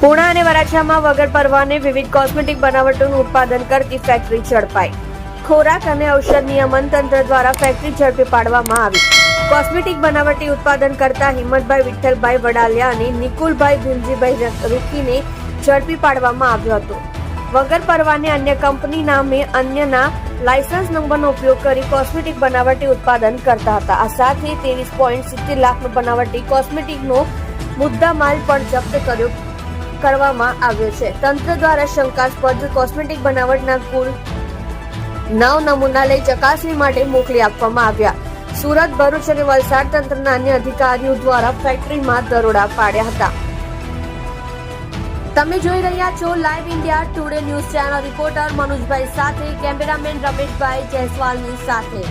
પૂણા અને વરાછામાં વગર પરવાને વિવિધ કોસ્મેટિક બનાવટોનું ઉત્પાદન કરતી ફેક્ટરી ઝડપાઈ. ખોરાક અને ઔષધ નિયમન તંત્ર દ્વારા ફેક્ટરી ઝડપી પાડવામાં આવી. કોસ્મેટિક બનાવટી ઉત્પાદન કરતા હિંમતભાઈ વિઠ્ઠલભાઈ વડાલિયા અને નિકુલભાઈ ભીમજીભાઈ રૂકીને ઝડપી પાડવામાં આવ્યો હતો. વગર પરવાને અન્ય કંપની નામે અન્યના લાયસન્સ નંબરનો ઉપયોગ કરી કોસ્મેટિક બનાવટી ઉત્પાદન કરતા હતા. આ સાથે 23.70 લાખનો બનાવટી કોસ્મેટિકનો મુદ્દામાલ પણ જપ્ત કરવામાં આવ્યો છે. તંત્ર દ્વારા શંકાસ્પદ કોસ્મેટિક બનાવટના કુલ 9 નમૂના લઈ ચકાસણી માટે મોકલી આપવામાં આવ્યા. સુરત, ભરૂચ અને વલસાડ તંત્રના અન્ય અધિકારીઓ દ્વારા ફેક્ટરીમાં દરોડા પાડ્યા હતા. તમે જોઈ રહ્યા છો live India Today news channel. Reporter મનોજભાઈ સાથે, કેમેરામેન રમેશભાઈ જયસ્વાલની સાથે.